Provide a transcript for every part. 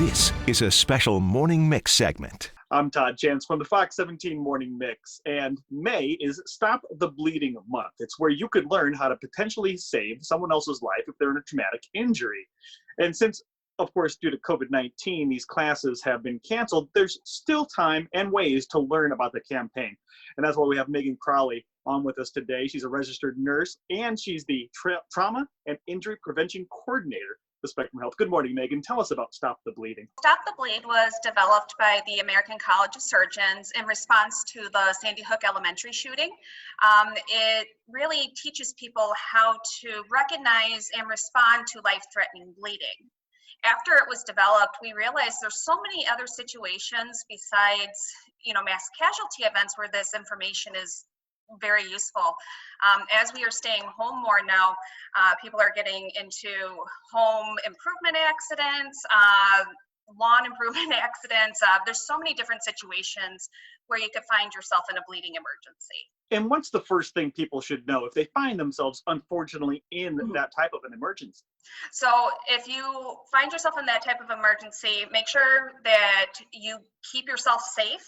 This is a special Morning Mix segment. I'm Todd Chance from the Fox 17 Morning Mix, and May is Stop the Bleeding Month. It's where you could learn how to potentially save someone else's life if they're in a traumatic injury. And since, of course, due to COVID-19, these classes have been canceled, there's still time and ways to learn about the campaign. And that's why we have Megan Crowley on with us today. She's a registered nurse, and she's the Trauma and Injury Prevention Coordinator for Spectrum Health. Good morning, Megan. Tell us about Stop the Bleeding. Stop the Bleed was developed by the American College of Surgeons in response to the Sandy Hook Elementary shooting. It really teaches people how to recognize and respond to life-threatening bleeding. After it was developed, we realized there's so many other situations besides, mass casualty events where this information is very useful. As we are staying home more now, people are getting into home improvement accidents, lawn improvement accidents. There's so many different situations where you could find yourself in a bleeding emergency. And what's the first thing people should know if they find themselves, unfortunately, in that type of an emergency? So if you find yourself in that type of emergency, make sure that you keep yourself safe.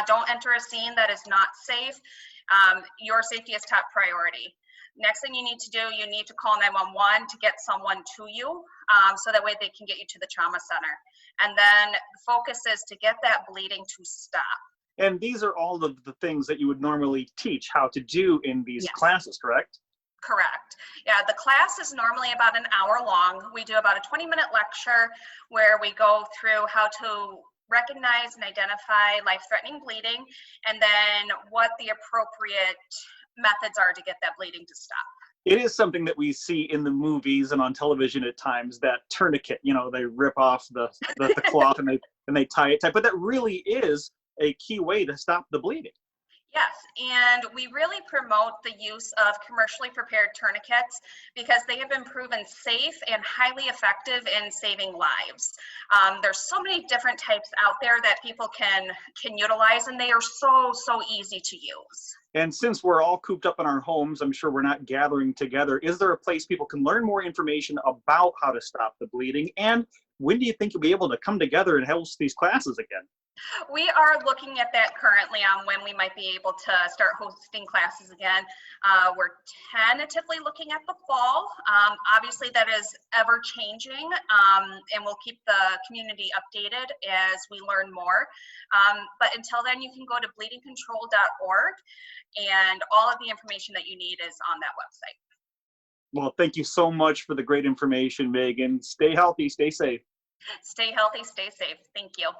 Don't enter a scene that is not safe. Your safety is top priority. Next thing you need to do, you need to call 911 to get someone to you, so that way they can get you to the trauma center. And then the focus is to get that bleeding to stop. And these are all of the things that you would normally teach how to do in these classes, correct? Correct. Yeah, the class is normally about an hour long. We do about a 20-minute lecture where we go through how to recognize and identify life-threatening bleeding, and then what the appropriate methods are to get that bleeding to stop. It is something that we see in the movies and on television at times, that tourniquet, they rip off the cloth and they tie it tight, but that really is a key way to stop the bleeding. Yes, and we really promote the use of commercially prepared tourniquets because they have been proven safe and highly effective in saving lives. There's so many different types out there that people can utilize, and they are so easy to use. And since we're all cooped up in our homes, I'm sure we're not gathering together. Is there a place people can learn more information about how to stop the bleeding? And when do you think you'll be able to come together and host these classes again? We are looking at that currently on when we might be able to start hosting classes again. We're tentatively looking at the fall. Obviously, that is ever changing, and we'll keep the community updated as we learn more. But until then, you can go to bleedingcontrol.org, and all of the information that you need is on that website. Well, thank you so much for the great information, Megan. Stay healthy, stay safe. Stay healthy, stay safe. Thank you.